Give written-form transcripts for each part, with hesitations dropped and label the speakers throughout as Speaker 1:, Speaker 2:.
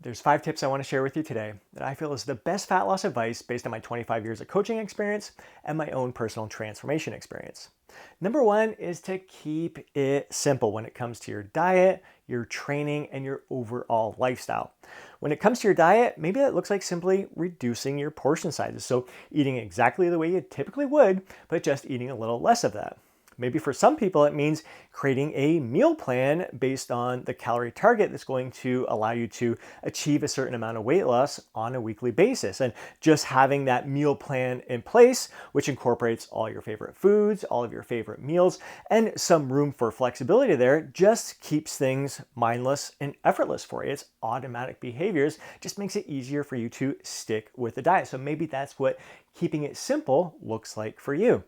Speaker 1: There's 5 tips I want to share with you today that I feel is the best fat loss advice based on my 25 years of coaching experience and my own personal transformation experience. Number one is to keep it simple when it comes to your diet, your training, and your overall lifestyle. When it comes to your diet, maybe that looks like simply reducing your portion sizes. So eating exactly the way you typically would, but just eating a little less of that. Maybe for some people, it means creating a meal plan based on the calorie target that's going to allow you to achieve a certain amount of weight loss on a weekly basis. And just having that meal plan in place, which incorporates all your favorite foods, all of your favorite meals, and some room for flexibility there, just keeps things mindless and effortless for you. It's automatic behaviors, just makes it easier for you to stick with the diet. So maybe that's what keeping it simple looks like for you.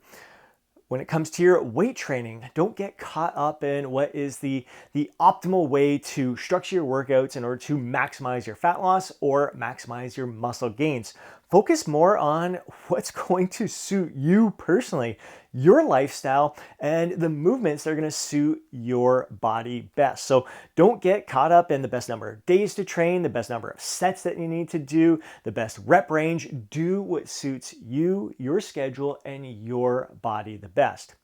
Speaker 1: When it comes to your weight training, don't get caught up in what is the optimal way to structure your workouts in order to maximize your fat loss or maximize your muscle gains. Focus more on what's going to suit you personally, your lifestyle, and the movements that are going to suit your body best. So don't get caught up in the best number of days to train, the best number of sets that you need to do, the best rep range. Do what suits you, your schedule, and your body the best.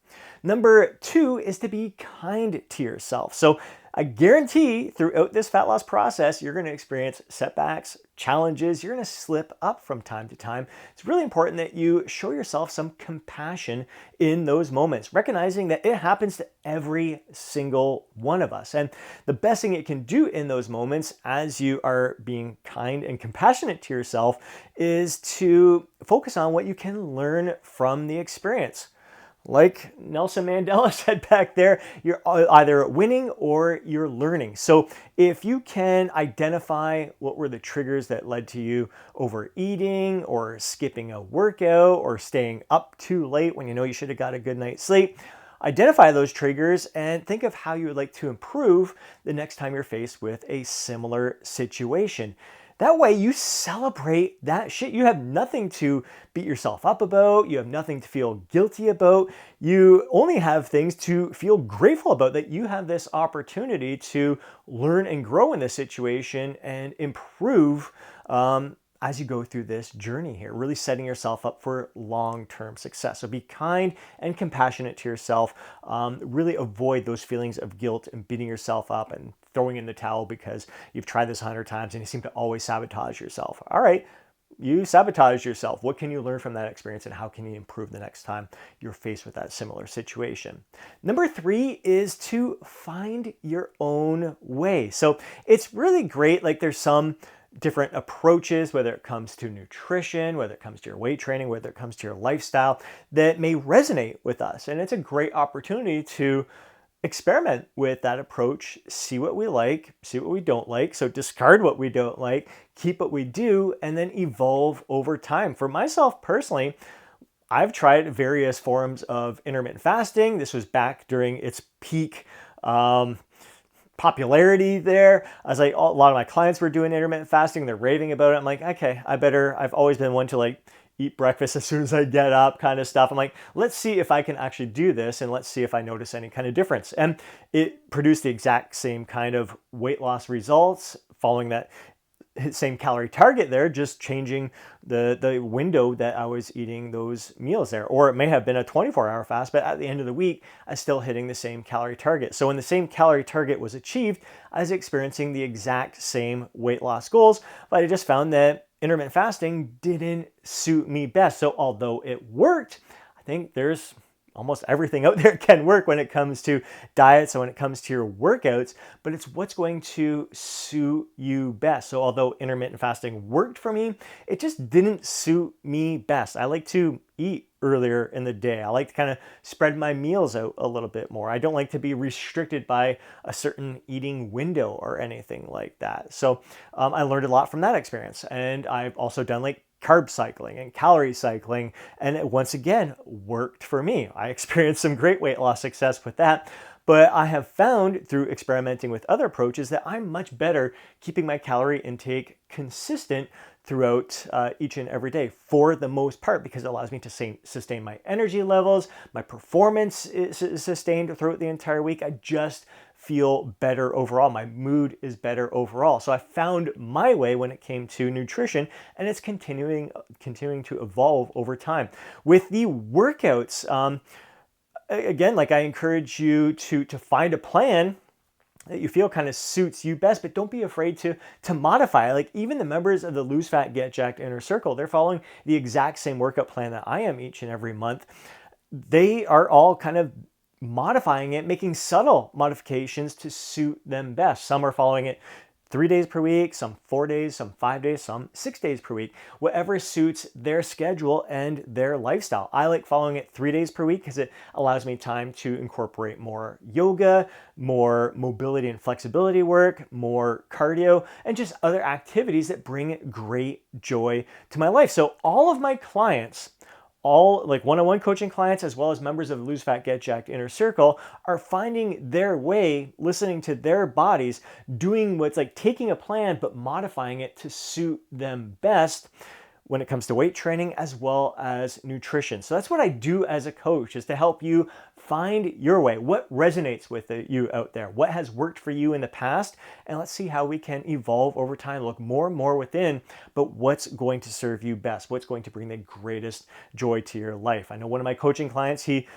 Speaker 1: Number two is to be kind to yourself. So I guarantee throughout this fat loss process, you're going to experience setbacks, challenges. You're going to slip up from time to time. It's really important that you show yourself some compassion in those moments, recognizing that it happens to every single one of us. And the best thing it can do in those moments, as you are being kind and compassionate to yourself, is to focus on what you can learn from the experience. Like Nelson Mandela said back there, you're either winning or you're learning. So if you can identify what were the triggers that led to you overeating or skipping a workout or staying up too late when you know you should have got a good night's sleep, identify those triggers and think of how you would like to improve the next time you're faced with a similar situation. That way you celebrate that shit. You have nothing to beat yourself up about. You have nothing to feel guilty about. You only have things to feel grateful about, that you have this opportunity to learn and grow in this situation and improve as you go through this journey here, really setting yourself up for long-term success. So be kind and compassionate to yourself. Really avoid those feelings of guilt and beating yourself up and throwing in the towel because you've tried this 100 times and you seem to always sabotage yourself. All right, you sabotage yourself. What can you learn from that experience and how can you improve the next time you're faced with that similar situation? Number three is to find your own way. So it's really great. Like there's some different approaches, whether it comes to nutrition, whether it comes to your weight training, whether it comes to your lifestyle, that may resonate with us. And it's a great opportunity to experiment with that approach, see what we like, see what we don't like. So discard what we don't like, keep what we do, and then evolve over time. For myself personally, I've tried various forms of intermittent fasting. This was back during its peak popularity there. As a lot of my clients were doing intermittent fasting, they're raving about it. I'm like, okay, I've always been one to like eat breakfast as soon as I get up kind of stuff. I'm like, let's see if I can actually do this and let's see if I notice any kind of difference. And it produced the exact same kind of weight loss results following that same calorie target there, just changing the window that I was eating those meals there. Or it may have been a 24-hour fast, but at the end of the week, I was still hitting the same calorie target. So when the same calorie target was achieved, I was experiencing the exact same weight loss goals, but I just found that intermittent fasting didn't suit me best. So although it worked, I think there's almost everything out there can work when it comes to diets and when it comes to your workouts, but it's what's going to suit you best. So although intermittent fasting worked for me, it just didn't suit me best. I like to eat earlier in the day. I like to kind of spread my meals out a little bit more. I don't like to be restricted by a certain eating window or anything like that. So I learned a lot from that experience. And I've also done like carb cycling and calorie cycling, and it once again worked for me. I experienced some great weight loss success with that, but I have found through experimenting with other approaches that I'm much better keeping my calorie intake consistent throughout each and every day for the most part, because it allows me to sustain my energy levels, my performance is sustained throughout the entire week. I just feel better overall. My mood is better overall. So I found my way when it came to nutrition, and it's continuing to evolve over time. With the workouts, again, like I encourage you to find a plan that you feel kind of suits you best, but don't be afraid to modify. Like even the members of the Lose Fat, Get Jacked Inner Circle, they're following the exact same workout plan that I am each and every month. They are all kind of modifying it, making subtle modifications to suit them best. Some are following it 3 days per week, some 4 days, some 5 days, some 6 days per week, whatever suits their schedule and their lifestyle. I like following it 3 days per week because it allows me time to incorporate more yoga, more mobility and flexibility work, more cardio, and just other activities that bring great joy to my life. So all of my clients, all like one-on-one coaching clients, as well as members of the Lose Fat, Get Jacked Inner Circle, are finding their way, listening to their bodies, doing what's like taking a plan, but modifying it to suit them best when it comes to weight training as well as nutrition. So that's what I do as a coach, is to help you find your way, what resonates with you out there, what has worked for you in the past, and let's see how we can evolve over time, look more and more within, but what's going to serve you best, what's going to bring the greatest joy to your life. I know one of my coaching clients, he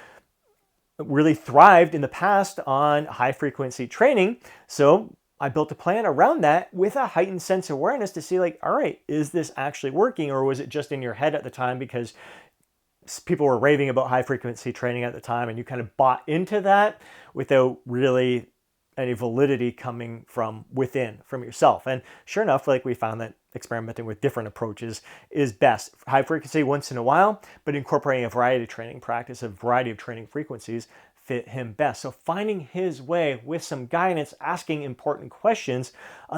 Speaker 1: really thrived in the past on high frequency training. So I built a plan around that with a heightened sense of awareness to see like, all right, is this actually working, or was it just in your head at the time because people were raving about high frequency training at the time and you kind of bought into that without really any validity coming from within, from yourself. And sure enough, like we found that experimenting with different approaches is best. High frequency once in a while, but incorporating a variety of training practice, a variety of training frequencies fit him best. So finding his way with some guidance, asking important questions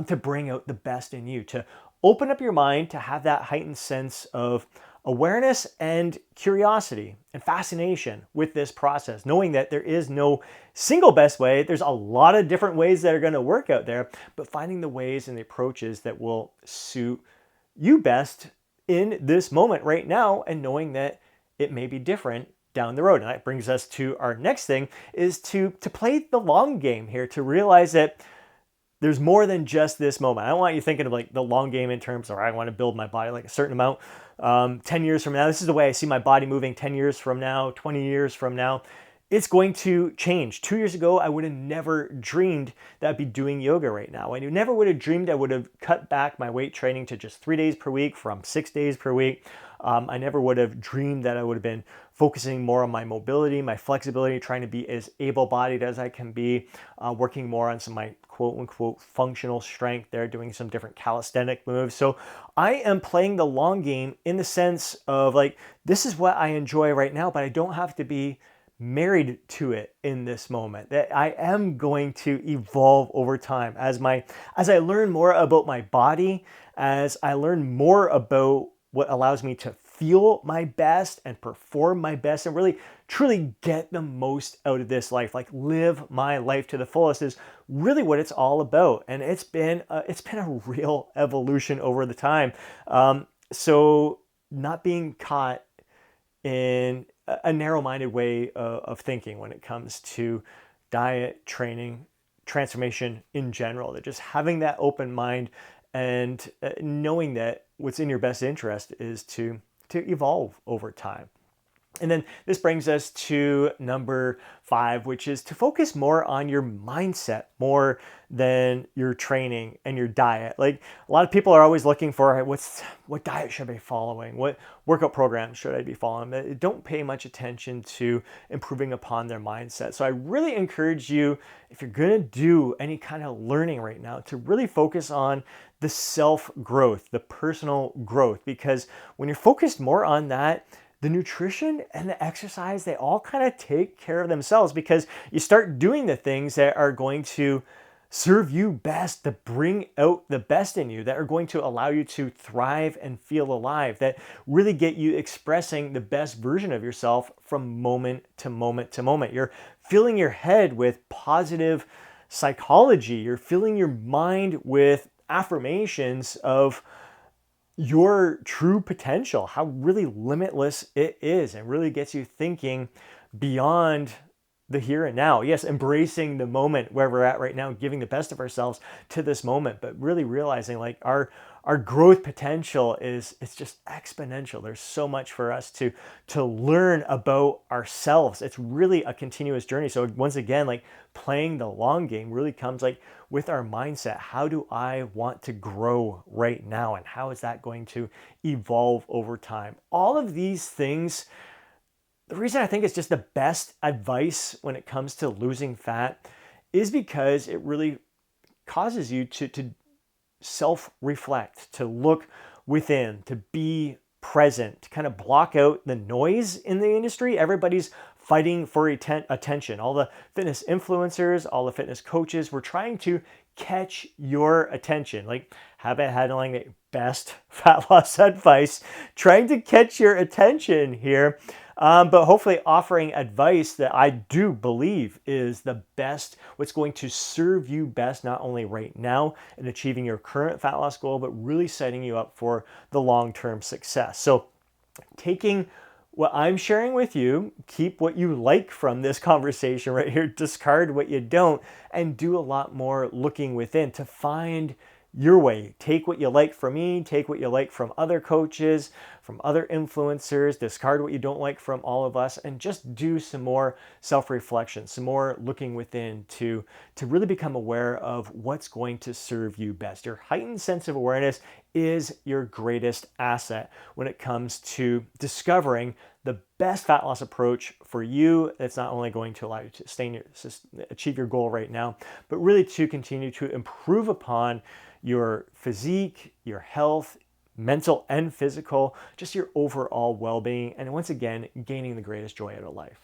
Speaker 1: to bring out the best in you, to open up your mind, to have that heightened sense of awareness and curiosity and fascination with this process, knowing that there is no single best way. There's a lot of different ways that are going to work out there, but finding the ways and the approaches that will suit you best in this moment right now, and knowing that it may be different down the road. And that brings us to our next thing, is to play the long game here, to realize that there's more than just this moment. I don't want you thinking of like the long game in terms of, I want to build my body like a certain amount 10 years from now. This is the way I see my body moving 10 years from now, 20 years from now. It's going to change. 2 years ago, I would have never dreamed that I'd be doing yoga right now. I never would have dreamed I would have cut back my weight training to just 3 days per week from 6 days per week. I never would have dreamed that I would have been focusing more on my mobility, my flexibility, trying to be as able-bodied as I can be, working more on some of my quote-unquote functional strength there, doing some different calisthenic moves. So I am playing the long game in the sense of like, this is what I enjoy right now, but I don't have to be married to it in this moment. That I am going to evolve over time as I learn more about my body, as I learn more about what allows me to feel my best and perform my best and really truly get the most out of this life. Like live my life to the fullest is really what it's all about. And it's been a real evolution over the time. So not being caught in a narrow-minded way of thinking when it comes to diet, training, transformation in general. That just having that open mind and knowing that what's in your best interest is to evolve over time. And then this brings us to number 5, which is to focus more on your mindset more than your training and your diet. Like a lot of people are always looking for what diet should I be following? What workout program should I be following? They don't pay much attention to improving upon their mindset. So I really encourage you, if you're going to do any kind of learning right now, to really focus on the self-growth, the personal growth, because when you're focused more on that, the nutrition and the exercise, they all kind of take care of themselves, because you start doing the things that are going to serve you best, to bring out the best in you, that are going to allow you to thrive and feel alive, that really get you expressing the best version of yourself from moment to moment to moment. You're filling your head with positive psychology. You're filling your mind with affirmations of your true potential, how really limitless it is, and really gets you thinking beyond the here and now. Yes, embracing the moment where we're at right now, giving the best of ourselves to this moment, but really realizing like our growth potential is it's just exponential. There's so much for us to learn about ourselves. It's really a continuous journey. So once again, like playing the long game really comes like with our mindset. How do I want to grow right now? And how is that going to evolve over time? All of these things, the reason I think it's just the best advice when it comes to losing fat is because it really causes you to self reflect, to look within, to be present, to kind of block out the noise in the industry. Everybody's fighting for attention. All the fitness influencers, all the fitness coaches, we're trying to catch your attention. Like habit handling, the best fat loss advice, trying to catch your attention here. But hopefully offering advice that I do believe is the best, what's going to serve you best, not only right now in achieving your current fat loss goal, but really setting you up for the long-term success. So taking what I'm sharing with you, keep what you like from this conversation right here, discard what you don't, and do a lot more looking within to find your way. Take what you like from me, take what you like from other coaches, from other influencers, discard what you don't like from all of us, and just do some more self-reflection, some more looking within to really become aware of what's going to serve you best. Your heightened sense of awareness is your greatest asset when it comes to discovering the best fat loss approach for you. That's not only going to allow you to achieve your goal right now, but really to continue to improve upon your physique, your health, mental and physical, just your overall well-being, and once again, gaining the greatest joy out of life.